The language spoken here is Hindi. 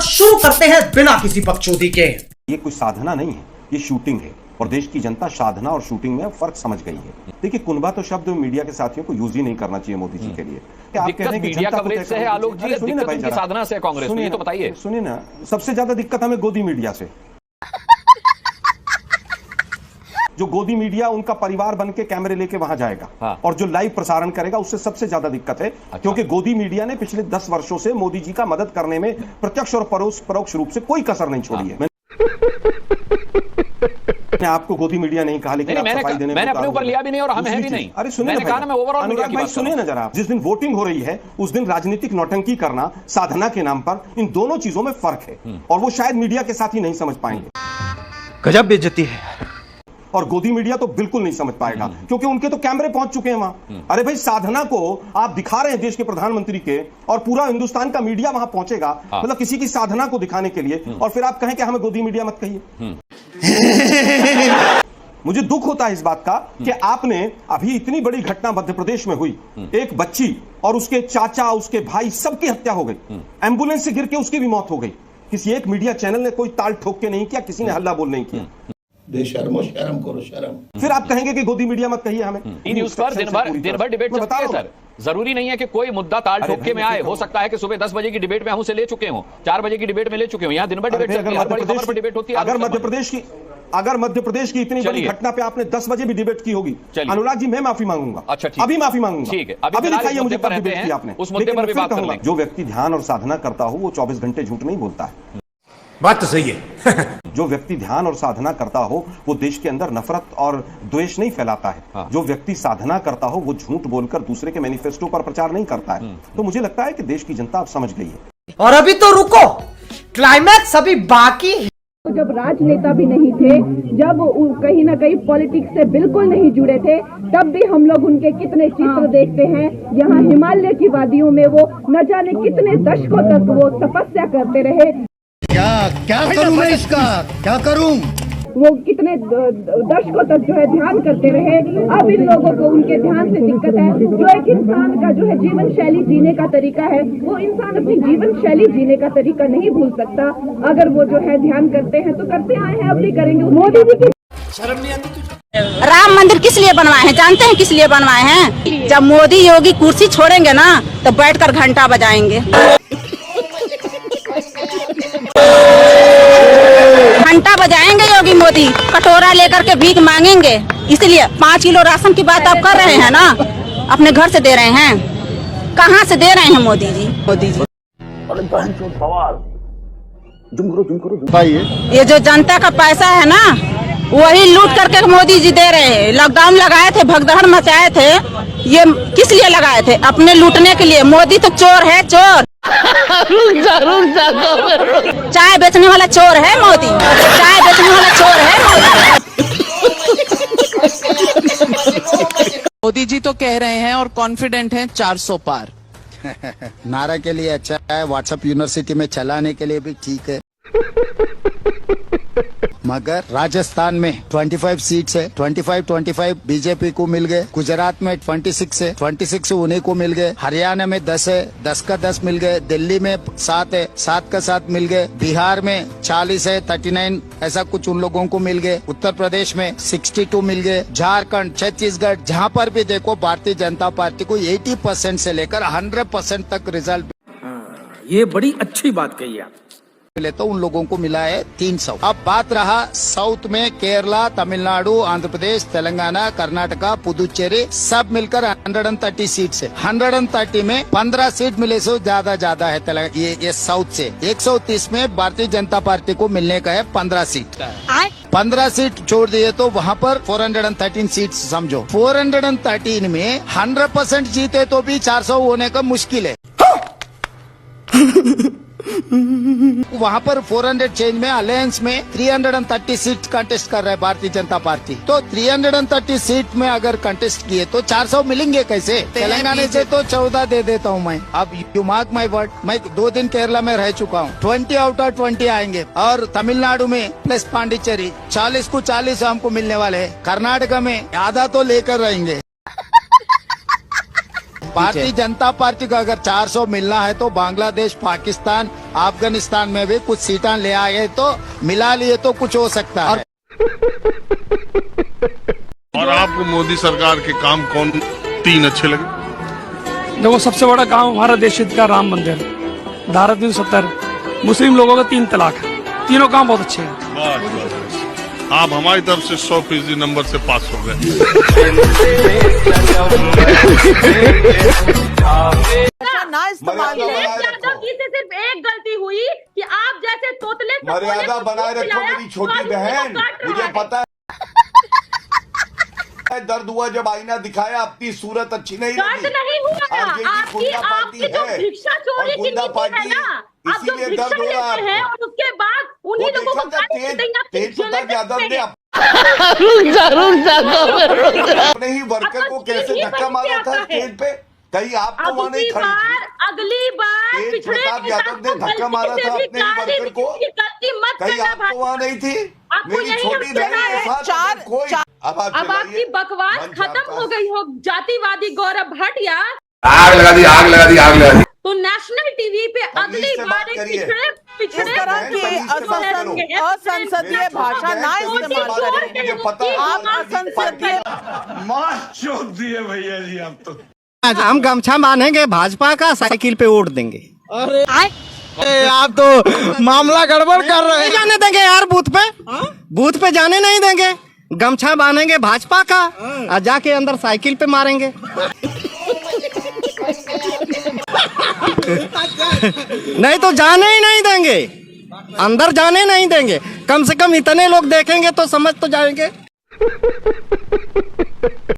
और शुरू करते हैं बिना किसी बकचोदी के। ये कोई साधना नहीं है, ये शूटिंग है और देश की जनता साधना और शूटिंग में फर्क समझ गई है। देखिए, कुनबा तो शब्द मीडिया के साथियों को यूज ही नहीं करना चाहिए मोदी जी के लिए। आप कह रहे हैं कि जनता कवरेज से है आलोक जी, दिक्कत उनकी साधना से कांग्रेस में, ये तो बताइए। सुनिए ना, सबसे ज्यादा दिक्कत हमें गोदी मीडिया से। जो गोदी मीडिया उनका परिवार बन के कैमरे लेके वहां जाएगा। हाँ। और जो लाइव प्रसारण करेगा उससे सबसे ज्यादा दिक्कत है। अच्छा। क्योंकि गोदी मीडिया ने पिछले 10 वर्षों से मोदी जी का मदद करने में प्रत्यक्ष और परोक्ष रूप से कोई कसर नहीं छोड़ी है। मैंने आपको गोदी मीडिया नहीं कहा, लेकिन मैंने अपने ऊपर लिया भी नहीं और हम है भी नहीं। अरे सुनिए ना, मैं ओवरऑल मीडिया की बात सुनिए ना जरा। जिस दिन वोटिंग हो रही है उस दिन राजनीतिक नौटंकी करना साधना के नाम पर, इन दोनों चीजों में फर्क है और वो शायद मीडिया के साथ ही नहीं समझ पाएंगे। गजब बेइज्जती है। और गोदी मीडिया तो बिल्कुल नहीं समझ पाएगा क्योंकि उनके तो कैमरे पहुंच चुके हैं वहां। अरे भाई, साधना को आप दिखा रहे हैं देश के प्रधानमंत्री के, और पूरा हिंदुस्तान का मीडिया वहां पहुंचेगा, मतलब किसी की साधना को दिखाने के लिए, और फिर आप कहें कि हमें गोदी मीडिया मत कहिए। मुझे दुख होता है इस बात का कि आपने अभी इतनी बड़ी घटना मध्य प्रदेश में हुई, एक बच्ची और उसके चाचा, उसके भाई, सबकी हत्या हो गई, एम्बुलेंस से गिर के उसकी भी मौत हो गई। किसी एक मीडिया चैनल ने कोई ताल ठोक के नहीं किया, किसी ने हल्ला बोल नहीं किया। बेशर्मो, शर्म करो शर्म। फिर आप कहेंगे कि गोदी मीडिया मत कहिए हमें। न्यूज पर दिन भर डिबेट चलती है सर। जरूरी नहीं है कि कोई मुद्दा ताल ठोके में आए। हो सकता है कि सुबह 10 बजे की डिबेट में हम उसे ले चुके हों, 4 बजे की डिबेट में ले चुके हों। यहाँ दिन भर डिबेट चलती है, हर बड़ी खबर पर डिबेट होती है। अगर मध्य प्रदेश की इतनी बड़ी घटना पे आपने 10 बजे भी डिबेट की होगी, अनुराग जी, मैं माफी मांगूंगा। अच्छा, ठीक, अभी माफी मांगूंगा। ठीक है, अभी दिखाइए मुझे कब डिबेट की आपने। उस मुद्दे पर भी बात कर लेंगे। जो व्यक्ति ध्यान और साधना करता हो वो 24 घंटे झूठ नहीं बोलता है। बात तो सही है। जो व्यक्ति ध्यान और साधना करता हो वो देश के अंदर नफरत और द्वेष नहीं फैलाता है। हाँ। जो व्यक्ति साधना करता हो वो झूठ बोलकर दूसरे के मैनिफेस्टो पर प्रचार नहीं करता है। तो मुझे लगता है कि देश की जनता अब समझ गई है। और अभी तो रुको, क्लाइमैक्स अभी बाकी है। जब राजनेता भी नहीं थे, जब कहीं ना कहीं पॉलिटिक्स से बिल्कुल नहीं जुड़े थे, तब भी हम लोग उनके कितने चित्र देखते हैं। यहाँ हिमालय की वादियों में वो न जाने कितने दशकों तक वो तपस्या करते रहे। क्या करूं मैं इसका, क्या करूं? वो कितने दशकों तक जो है ध्यान करते रहे। अब इन लोगों को उनके ध्यान से दिक्कत है। जो एक इंसान का जो है जीवन शैली जीने का तरीका है, वो इंसान अपनी जीवन शैली जीने का तरीका नहीं भूल सकता। अगर वो जो है ध्यान करते हैं तो करते आए हैं, अब भी करेंगे। मोदी जी की शर्म नहीं आती तुझे? राम मंदिर किस लिए बनवाए हैं जानते हैं? किस लिए बनवाए हैं? जब मोदी योगी कुर्सी छोड़ेंगे ना तो बैठकर घंटा बजाएंगे, घंटा बजाएंगे योगी मोदी, कटोरा लेकर के भीख मांगेंगे। इसलिए 5 किलो राशन की बात आप कर रहे हैं ना, अपने घर से दे रहे हैं, कहाँ से दे रहे हैं मोदी जी? ये जो जनता का पैसा है ना, वही लूट करके मोदी जी दे रहे हैं। लॉकडाउन लगाए थे, भगदड़ मचाए थे, ये किस लिए लगाए थे? अपने लूटने के लिए। मोदी तो चोर है, चोर। चाय बेचने वाला चोर है मोदी, चाय बेचने वाला चोर है मोदी। मोदी जी तो कह रहे हैं और कॉन्फिडेंट हैं 400 पार। नारा के लिए अच्छा है, व्हाट्सएप यूनिवर्सिटी में चलाने के लिए भी ठीक है। मगर राजस्थान में 25 सीट्स है, 25 बीजेपी को मिल गए। गुजरात में 26 है, 26 उन्हीं को मिल गए। हरियाणा में 10 है, 10 का 10 मिल गए। दिल्ली में 7 है, 7 का 7 मिल गए। बिहार में 40 है, 39 ऐसा कुछ उन लोगों को मिल गए। उत्तर प्रदेश में 62 मिल गए। झारखंड, छत्तीसगढ़, जहाँ पर भी देखो भारतीय जनता पार्टी को 80% से लेकर 100% तक रिजल्ट। ये बड़ी अच्छी बात कही आप। मिले तो उन लोगों को मिला है 300। अब बात रहा साउथ में केरला, तमिलनाडु, आंध्र प्रदेश, तेलंगाना, कर्नाटका, पुदुचेरी, सब मिलकर 130 सीट से 130 में 15 सीट मिले से ज्यादा है ये साउथ से। 130 में भारतीय जनता पार्टी को मिलने का है 15 सीट। 15 सीट छोड़ दिए तो वहाँ पर 413 सीट समझो। 413 में 100% जीते तो भी 400 होने का मुश्किल है। वहाँ पर 400 चेंज में अलायंस में 330 सीट कंटेस्ट कर रहा है भारतीय जनता पार्टी। तो 330 सीट में अगर कंटेस्ट किए तो 400 मिलेंगे कैसे? तेलंगाना से तो 14 दे देता हूँ मैं। अब यू मार्क माई वर्ड, मैं 2 दिन केरला में रह चुका हूँ। 20 आउट ऑफ 20 आएंगे। और तमिलनाडु में प्लस पांडिचेरी 40 को 40 हमको मिलने वाले है। कर्नाटका में आधा तो लेकर रहेंगे। भारतीय जनता पार्टी को अगर 400 मिलना है तो बांग्लादेश, पाकिस्तान, अफगानिस्तान में भी कुछ सीटें ले आए तो मिला लिए तो कुछ हो सकता है। और आपको मोदी सरकार के काम कौन 3 अच्छे लगे? देखो, सबसे बड़ा काम हमारा देश हित का राम मंदिर, धारा 370, मुस्लिम लोगों का 3 तलाक, तीनों काम बहुत अच्छे हैं। बस आप हमारी तरफ से 100% नंबर से पास हो गए। ना इस्तेमाल यादव जी से सिर्फ एक गलती हुई कि आप जैसे तोतले मर्यादा बनाए रखो मेरी छोटी बहन, मुझे पता है दर्द हुआ जब आईना दिखाया, अपनी सूरत अच्छी नहीं लगी। नहीं हुआ, आपकी जो भिक्षा चोरी की नीति है ना, आप जो भिक्षा लेते हैं और उसके बाद उन्हीं लोगों को तेज प्रताप यादव ने अपने ही वर्कर को कैसे धक्का मारा था स्टेज पे, कहीं आपको वहाँ नहीं खड़ी थी? अगली बार तेज प्रताप यादव ने धक्का मारा था अपने ही वर्कर को, कहीं आपको वहाँ नहीं थी? मेरी छोटी बहन के साथ कोई अब आपकी बकवास खत्म हो गई हो, जातिवादी गौरव भटिया। आग लगा दी, आग लगा दी, आग लगा दी। तो नेशनल टीवी पे अगली बार पिछड़े तरह की असंसदीय भाषा ना इस्तेमाल करें। आप असंसदीय भैया जी आप तो। हम गमछा बांधेंगे भाजपा का, साइकिल पे वोट देंगे। अरे आप तो मामला गड़बड़ कर रहे हैं। जाने देंगे यार बूथ पे जाने नहीं देंगे। गमछा बांधेंगे भाजपा का और जाके अंदर साइकिल पे मारेंगे। नहीं तो जाने ही नहीं देंगे, अंदर जाने नहीं देंगे। कम से कम इतने लोग देखेंगे तो समझ तो जाएंगे।